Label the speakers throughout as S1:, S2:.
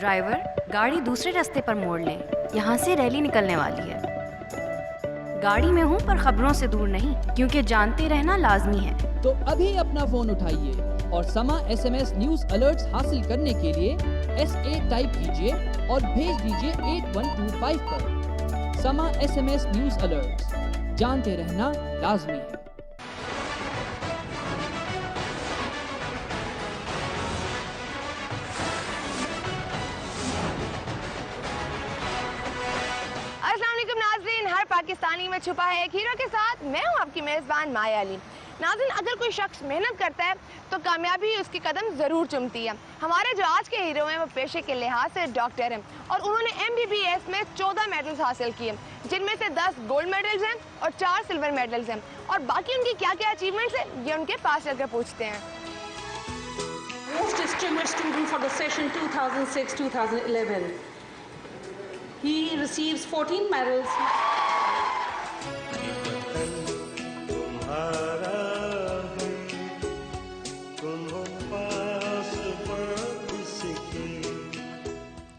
S1: Driver, गाड़ी दूसरे रास्ते पर मोड़ लें। यहाँ से रैली निकलने वाली है। गाड़ी में हूँ पर खबरों से दूर नहीं, क्योंकि जानते रहना लाजमी है।
S2: तो अभी अपना फोन उठाइए और समा SMS न्यूज अलर्ट्स हासिल करने के लिए SA टाइप कीजिए और भेज दीजिए 8125 पर। समा SMS न्यूज अलर्ट्स, जानते रहना लाजमी है।
S3: हर पाकिस्तानी में छुपा है एक हीरो के साथ मैं हूं आपकी मेजबान माया अली। नाज़रीन, अगर कोई शख्स मेहनत करता है तो कामयाबी उसकी कदम जरूर चूमती है। हमारे जो आज के हीरो हैं वो पेशे के लिहाज से डॉक्टर हैं और उन्होंने MBBS में 14 मेडल्स हासिल किए, जिनमें से 10 गोल्ड मेडल्स हैं और 4 सिल्वर मेडल्स हैं। और बाकी उनकी क्या क्या अचीवमेंट्स हैं ये उनके पास चलकर पूछते हैं।
S4: Most distinguished student for the session 2006-2011. He receives 14 medals.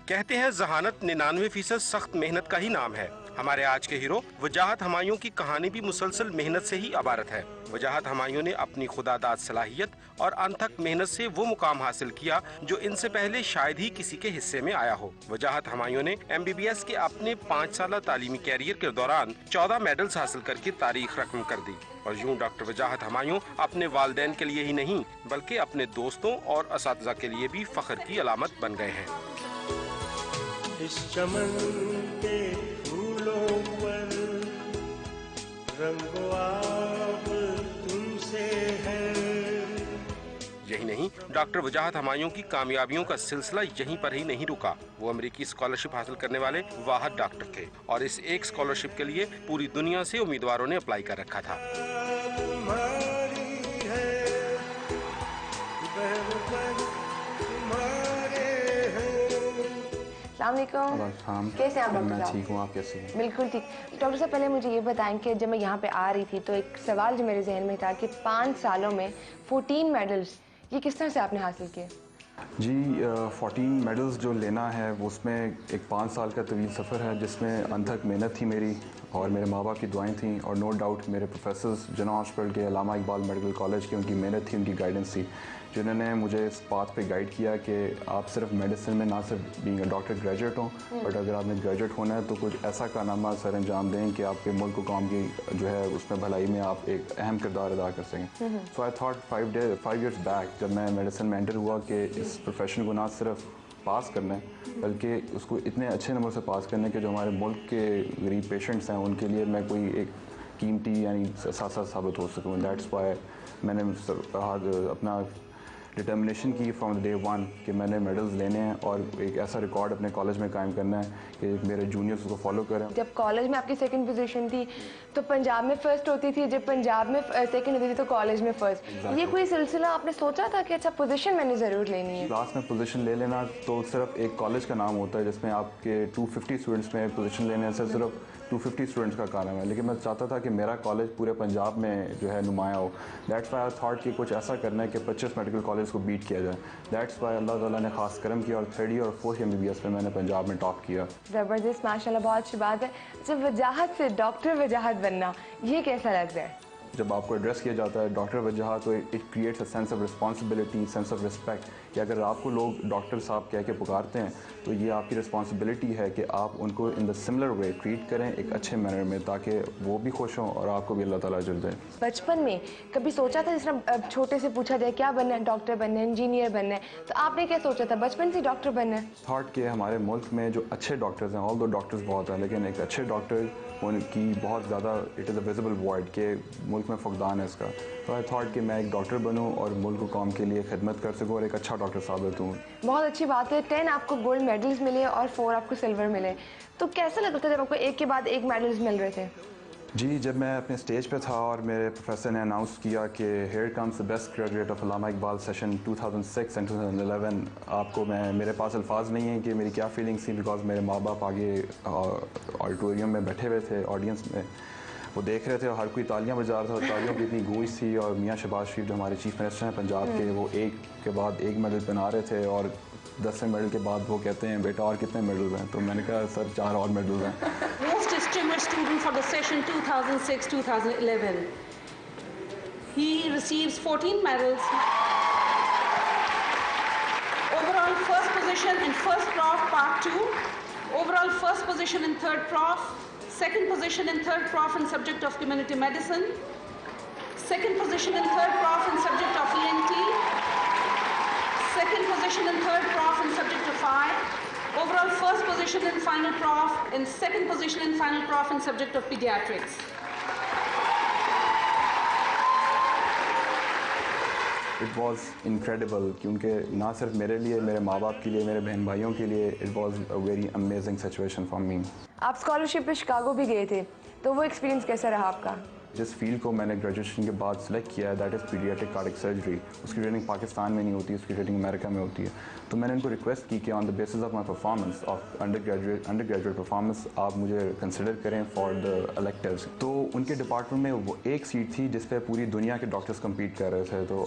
S5: कहते हैं जहानत 99% सख्त मेहनत का ही नाम है। हमारे आज के हीरो वजाहत हमायूं की कहानी भी मुसलसल मेहनत से ही इबारत है। वजाहत हमायूं ने अपनी खुदादाद सलाहियत और अनथक मेहनत से वो मुकाम हासिल किया जो इनसे पहले शायद ही किसी के हिस्से में आया हो। वजाहत हमायूं ने MBBS के अपने 5 साल तालीमी कैरियर के दौरान 14 मेडल्स हासिल करके तारीख रकम कर दी। और यूं डॉक्टर वजाहत हमायूं अपने वालिदैन के लिए ही नहीं बल्कि अपने दोस्तों और असातिज़ा के लिए भी फख्र की अलामत बन गए हैं।
S6: इस चमन के फूलों पर रंगो आब तुमसे है।
S5: यही नहीं, डॉक्टर वजाहत हमायूं की कामयाबियों का सिलसिला यहीं पर ही नहीं रुका। वो अमेरिकी स्कॉलरशिप हासिल करने वाले वाहिद डॉक्टर थे और इस एक स्कॉलरशिप के लिए पूरी दुनिया से उम्मीदवारों ने अप्लाई कर रखा था।
S3: कैसे हैं आप डॉक्टर साहब?
S7: ठीक हूँ, आप कैसे हैं?
S3: बिल्कुल ठीक। डॉक्टर साहब, पहले मुझे ये बताएं कि जब मैं यहाँ पे आ रही थी तो एक सवाल जो मेरे जहन में था कि 5 सालों में 14 मेडल्स, ये किस तरह से आपने हासिल किए?
S7: जी, 14 मेडल्स जो लेना है वो उसमें एक 5 साल का तवील सफ़र है जिसमें अनथक मेहनत थी मेरी और मेरे माँ बाप की दुआएं थी और नो डाउट मेरे प्रोफेसर्स जिन्ना हॉस्पिटल के अल्लामा इकबाल मेडिकल कॉलेज की उनकी मेहनत थी, उनकी गाइडेंस थी, जिन्होंने मुझे इस बात पे गाइड किया कि आप सिर्फ मेडिसिन में ना सिर्फ बीइंग अ डॉक्टर ग्रेजुएट हों बट अगर आपने ग्रेजुएट होना है तो कुछ ऐसा कारनामा सर अंजाम दें कि आपके मुल्क को कौम की जो है उसमें भलाई में आप एक अहम किरदार अदा कर सकें। सो आई थॉट 5 years बैक जब मैं मेडिसिन में एंटर हुआ कि इस प्रोफेशन को ना सिर्फ पास करना है बल्कि उसको इतने अच्छे नंबर से पास करना है कि जो हमारे मुल्क के गरीब पेशेंट्स हैं उनके लिए मैं कोई एक कीमती यानी साथ साबित हो सकूँ। दैट्स वाई मैंने अपना डिटर्मिनेशन की फ्रॉम डे 1 कि मैंने मेडल्स लेने हैं और एक ऐसा रिकॉर्ड अपने कॉलेज में कायम करना है कि मेरे जूनियर्स उसको फॉलो करें।
S3: जब कॉलेज में आपकी सेकंड पोजीशन थी तो पंजाब में फर्स्ट होती थी, जब पंजाब में सेकंड होती थी तो कॉलेज में फर्स्ट। ये कोई सिलसिला आपने सोचा था कि अच्छा पोजीशन मैंने ज़रूर लेनी है?
S7: क्लास में पोजीशन ले लेना तो सिर्फ एक कॉलेज का नाम होता है जिसमें आपके 250 स्टूडेंट्स में पोजीशन लेने से सिर्फ 250 स्टूडेंट्स का काम है, लेकिन मैं चाहता था कि मेरा कॉलेज पूरे पंजाब में जो है नुमाया हो। दैट्स वाई आई थॉट कि कुछ ऐसा करना है कि 25 मेडिकल कॉलेज को बीट किया जाए। दैट्स वाई अल्लाह ताला ने खास करम किया और 3rd और 4th MBBS में मैंने पंजाब में टॉप किया।
S3: ज़बरदस्त, माशाल्लाह, बहुत अच्छी बात है। जब वजाहत से डॉक्टर वजाहत बनना ये कैसा लग रहा है?
S7: जब आपको एड्रेस किया जाता है डॉक्टर वजाहत तो it creates a sense of responsibility, sense of respect कि अगर आपको लोग डॉक्टर साहब कह के पुकारते हैं तो ये आपकी रिस्पॉन्सिबिलिटी है कि आप उनको in the similar way treat करें एक अच्छे मैनर में ताकि वो भी खुश हों और आपको भी अल्लाह ताला अजर दें।
S3: बचपन में कभी सोचा था, जिस तरह छोटे से पूछा जाए क्या बनना है, डॉक्टर बनना है, इंजीनियर बनना है, तो आपने क्या सोचा था बचपन से डॉक्टर बनना है?
S7: थॉट कि हमारे मुल्क में जो अच्छे डॉक्टर्स हैं, ऑल दो डॉक्टर्स बहुत हैं लेकिन एक अच्छे डॉक्टर उनकी बहुत ज़्यादा it is a visible void के मुल्क में फुकदान है इसका। तो आई थॉट कि मैं एक डॉक्टर बनूं और मुल्क को कौम के लिए खिदमत कर सकूं और एक अच्छा डॉक्टर साबित हूँ।
S3: बहुत अच्छी बात है। 10 आपको गोल्ड मेडल्स मिले और 4 आपको सिल्वर मिले, तो कैसा लग रहा था जब आपको एक के बाद एक मेडल्स मिल रहे थे?
S7: जी, जब मैं अपने स्टेज पे था और मेरे प्रोफेसर ने अनाउंस किया कि here comes the best graduate of Allama Iqbal session 2006 and 2011, आपको मेरे पास अल्फाज नहीं है कि मेरी क्या फीलिंग्स थी बिकॉज मेरे माँ बाप आगे ऑडिटोरियम में बैठे हुए थे ऑडियंस में। वो देख रहे थे और हर कोई तालियां बजा रहा था और तालियों की इतनी गूंज थी। और मियाँ शहबाज शरीफ जो हमारे चीफ मिनिस्टर हैं पंजाब के, वो एक के बाद एक मेडल बना रहे थे और 10वें मेडल के बाद वो कहते हैं बेटा और कितने मेडल हैं, तो मैंने कहा सर 4 और मेडल हैं।
S4: Most distinguished student for the session 2006-2011. He receives 14 medals. Overall first position in first prof part 2. Overall first position in third prof. Second position in third prof in subject of community medicine. Second position in third prof in subject of ENT. Second position in third prof in subject of eye. Overall first position in final prof and second position in final prof in subject of pediatrics.
S7: It was incredible, क्योंकि ना सिर्फ मेरे लिए, मेरे माँ बाप के लिए, मेरे बहन भाइयों के लिए it was a very amazing situation for me.
S3: आप स्कॉलरशिप पे शिकागो भी गए थे, तो वो एक्सपीरियंस कैसा रहा आपका?
S7: जिस फील्ड को मैंने ग्रेजुएशन के बाद सेलेक्ट किया है that is paediatric cardiac surgery, उसकी ट्रेनिंग पाकिस्तान में नहीं होती, उसकी ट्रेनिंग अमेरिका में होती है। तो मैंने उनको रिक्वेस्ट की कि on the basis of my performance of under graduate performance आप मुझे कंसिडर करें फॉर द इलेक्टिव्स। तो उनके डिपार्टमेंट में वो एक सीट थी जिस पे पूरी दुनिया के डॉक्टर्स कम्पीट कर रहे थे। तो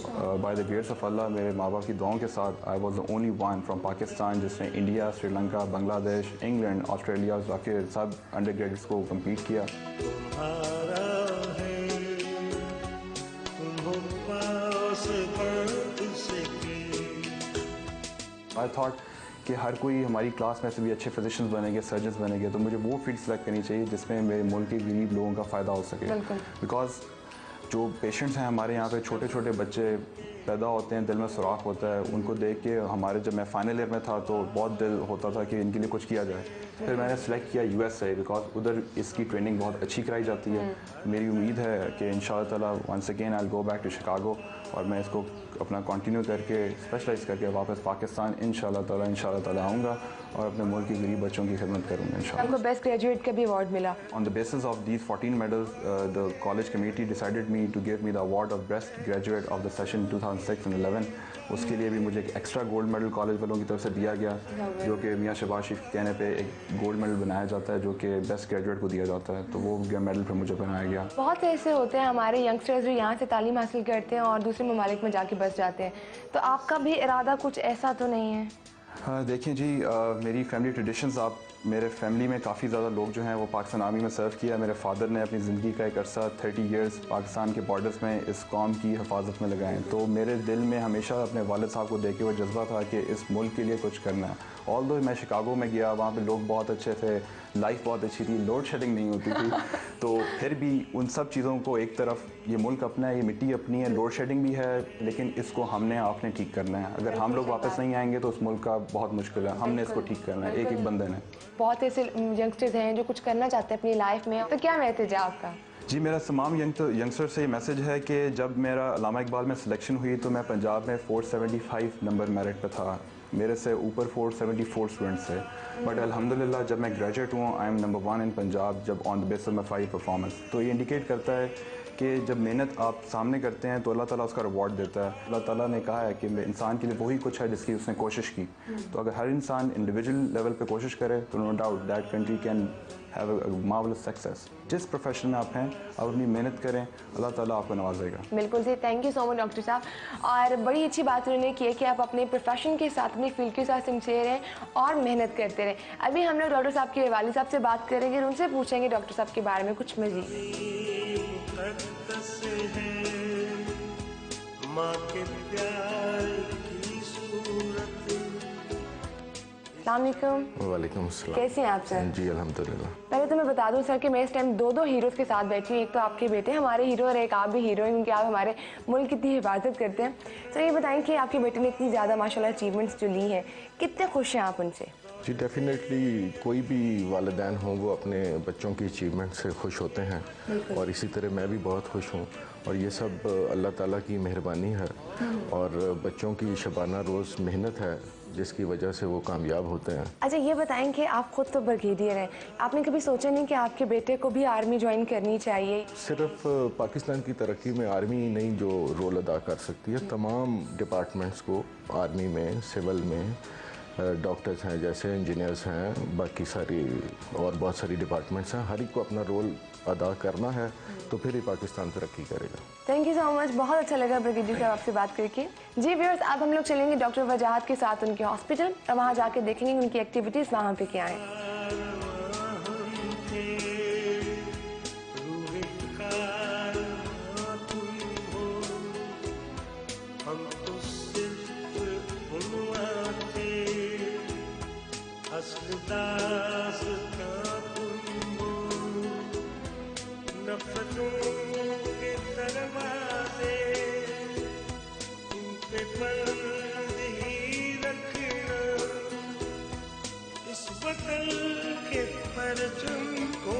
S7: बाय द ग्रेस ऑफ अल्लाह मेरे माँ बाप की दुआओं के साथ I was the only one from Pakistan जिसने India, Sri Lanka, Bangladesh, England, Australia जाके सब अंडर ग्रेजुएट्स को कम्पीट किया।
S6: तुम्हारा है तुम पास बढ़ सके।
S7: आई थॉट कि हर कोई हमारी क्लास में से भी अच्छे फिजिशियंस बनेंगे, सर्जन्स बनेंगे, तो मुझे वो फील्ड सेलेक्ट करनी चाहिए जिसमें मेरे मुल्क के गरीब लोगों का फ़ायदा हो सके। बिकॉज जो पेशेंट्स हैं हमारे यहाँ पे, छोटे छोटे बच्चे पैदा होते हैं, दिल में सुराख होता है, उनको देख के हमारे जब मैं फाइनल ईयर में था तो बहुत दिल होता था कि इनके लिए कुछ किया जाए। फिर मैंने सेलेक्ट किया USA बिकॉज उधर इसकी ट्रेनिंग बहुत अच्छी कराई जाती है। मेरी उम्मीद है कि इंशाअल्लाह ताला once again I will go back to Chicago और मैं इसको अपना कंटिन्यू करके स्पेशलाइज करके वापस पाकिस्तान इंशाअल्लाह ताला आऊँगा और अपने मुल्क के गरीब बच्चों की खिदमत करूँगा इंशाअल्लाह।
S3: आपको बेस्ट ग्रेजुएट का भी अवार्ड मिला।
S7: On the basis of these 14 medals, the college committee decided me to give me the award of best graduate of the session 2006 and 11. उसके लिए भी मुझे एक एक्स्ट्रा गोल्ड मेडल कॉलेज वालों की तरफ से दिया गया, जो कि मियाँ शहबाज शरीफ के कहने पे एक गोल्ड मेडल बनाया जाता है जो कि बेस्ट ग्रेजुएट को दिया जाता है। तो वो मेडल फिर मुझे बनाया गया।
S3: बहुत ऐसे होते हैं हमारे यंगस्टर्स जो यहाँ से तालीम हासिल करते हैं और दूसरे ममालिक में जाके बस जाते हैं, तो आपका भी इरादा कुछ ऐसा तो नहीं है?
S7: हाँ देखिए जी, मेरी फैमिली ट्रेडिशंस, आप मेरे फैमिली में काफ़ी ज़्यादा लोग जो हैं वो पाकिस्तान आर्मी में सर्व किया। मेरे फादर ने अपनी ज़िंदगी का एक अरसा 30 इयर्स पाकिस्तान के बॉर्डर्स में इस कौम की हिफाजत में लगाएं। तो मेरे दिल में हमेशा अपने वालिद साहब को देख के वो जज्बा था कि इस मुल्क के लिए कुछ करना है। ऑल्दो मैं शिकागो में गया, वहाँ पे लोग बहुत अच्छे थे, लाइफ बहुत अच्छी थी, लोड शेडिंग नहीं होती थी, तो फिर भी उन सब चीज़ों को एक तरफ, ये मुल्क अपना है, ये मिट्टी अपनी है, लोड शेडिंग भी है, लेकिन इसको हमने आपने ठीक करना है। अगर हम लोग वापस नहीं आएंगे तो उस मुल्क का बहुत मुश्किल है, हमने इसको ठीक करना है एक एक बंदे ने।
S3: बहुत ऐसे यंगस्टर्स हैं जो कुछ करना चाहते हैं अपनी लाइफ में, तो क्या मैसेज है आपका?
S7: जी, मेरा तमाम यंगस्टर से ये मैसेज है कि जब मेरा अल्लामा इकबाल में सिलेक्शन हुई तो मैं पंजाब में 475 नंबर मेरिट पे था, मेरे से ऊपर 474 स्टूडेंट्स थे, बट अल्हम्दुलिल्लाह जब मैं ग्रेजुएट हुआ आई एम नंबर 1 इन पंजाब, जब on the basis of my 5 performance. तो ये इंडिकेट करता है कि जब मेहनत आप सामने करते हैं तो अल्लाह ताला उसका रिवॉर्ड देता है। अल्लाह ताला ने कहा है कि इंसान के लिए वही कुछ है जिसकी उसने कोशिश की। तो अगर हर इंसान इंडिविजुअल लेवल पे कोशिश करे तो no doubt that country can have a marvellous success. जिस प्रोफेशन में आप हैं आप अपनी मेहनत करें, अल्लाह ताला आपको नवाजेगा।
S3: बिल्कुल जी, thank you so much doctor साहब। और बड़ी अच्छी बात उन्होंने की है कि आप अपने प्रोफेशन के साथ, अपनी फील्ड के साथ सिंसियर रहें और मेहनत करते रहें। अभी हम लोग डॉक्टर साहब के वालिद साहब से बात करेंगे और उनसे पूछेंगे डॉक्टर साहब के बारे में कुछ मज़ीद।
S6: माँ के प्यार की सूरत।
S3: अस्सलाम वालेकुम।
S8: वालेकुम अस्सलाम।
S3: कैसे हैं आप सर?
S8: जी अल्हम्दुलिल्लाह।
S3: पहले तो मैं बता दूं सर कि मैं इस टाइम दो हीरोज़ के साथ बैठी हूँ। एक तो आपके बेटे हमारे हीरो और एक आप भी हीरो हैं, क्योंकि आप हमारे मुल्क की इतनी हिफाजत करते हैं। सर ये बताएं कि आपके बेटे ने इतनी ज़्यादा माशाल्लाह अचीवमेंट्स जो ली हैं, कितने खुश हैं आप उनसे?
S8: जी डेफिनेटली कोई भी वालिदैन हों वो अपने बच्चों की अचीवमेंट से खुश होते हैं, और इसी तरह मैं भी बहुत खुश हूँ, और ये सब अल्लाह ताला की मेहरबानी है और बच्चों की शबाना रोज़ मेहनत है जिसकी वजह से वो कामयाब होते हैं।
S3: अच्छा ये बताएं कि आप खुद तो ब्रिगेडियर हैं, आपने कभी सोचा नहीं कि आपके बेटे को भी आर्मी ज्वाइन करनी चाहिए?
S8: सिर्फ पाकिस्तान की तरक्की में आर्मी नहीं जो रोल अदा कर सकती है, तमाम डिपार्टमेंट्स को, आर्मी में, सिविल में, डॉक्टर्स हैं, जैसे इंजीनियर्स हैं, बाकी सारी और बहुत सारी डिपार्टमेंट्स हैं, हर एक को अपना रोल अदा करना है, तो फिर ही पाकिस्तान तरक्की करेगा।
S3: थैंक यू सो मच, बहुत अच्छा लगा ब्रिगेडियर साहब आपसे बात करके। जी व्यूअर्स, अब हम लोग चलेंगे डॉक्टर वजाहत के साथ उनके हॉस्पिटल और वहाँ जाके देखेंगे उनकी एक्टिविटीज़ वहाँ पे क्या हैं।
S6: नफरतों के दरवाजे इन पे बंद ही रखना, इस वतन के परचम को।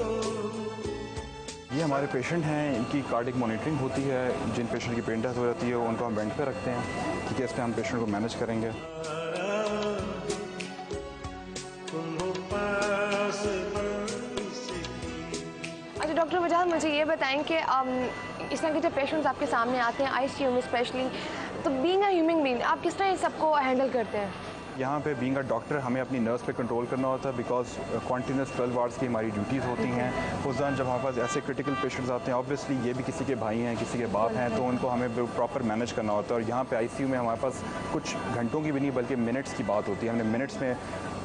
S7: ये हमारे पेशेंट हैं, इनकी कार्डिक मॉनिटरिंग होती है। जिन पेशेंट की ब्रेन डेथ हो जाती है उनको हम बेड पे रखते हैं, क्योंकि इसमें हम पेशेंट को मैनेज करेंगे।
S3: अच्छा डॉक्टर वजाहत, मुझे ये बताएं कि इस तरह के जब पेशेंट्स आपके सामने आते हैं आईसीयू में स्पेशली, तो बीइंग अ ह्यूमन बीइंग आप किस तरह ये सबको हैंडल करते हैं?
S7: यहाँ पे बीइंग अ डॉक्टर हमें अपनी नर्स पे कंट्रोल करना होता है, बिकॉज कॉन्टीन्यूस 12 आवर्स की हमारी ड्यूटीज़ होती हैं। उस दौरान जब हमारे पास ऐसे क्रिटिकल पेशेंट्स आते हैं, ऑब्वियसली ये भी किसी के भाई हैं, किसी के बाप हैं, तो उनको हमें प्रॉपर मैनेज करना होता है। और यहाँ पे आईसीयू में हमारे पास कुछ घंटों की भी नहीं बल्कि मिनट्स की बात होती है। हमने मिनट्स में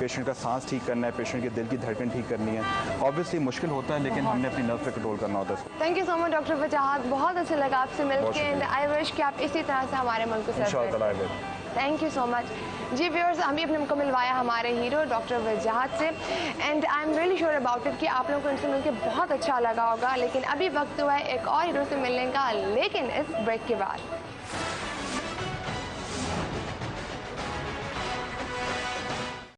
S7: पेशेंट का सांस ठीक करना है, पेशेंट के दिल की धड़कन ठीक करनी है। ऑब्वियसली मुश्किल होता है, लेकिन हमने अपनी नर्व पे कंट्रोल करना होता है।
S3: Thank you so much doctor वजाहत, बहुत अच्छा लगा आपसे मिलकर एंड आई विश कि आप इसी तरह से हमारे मुल्क को सर्व करें। Thank you so much. जी व्यूअर्स, हम भी अपने को मिलवाया हमारे हीरो डॉक्टर वजाहत से and I am really sure about it कि आप लोगों को इनसे मिलकर बहुत अच्छा लगा होगा। लेकिन अभी वक्त हुआ है एक और हीरो से मिलने का, लेकिन इस ब्रेक के बाद।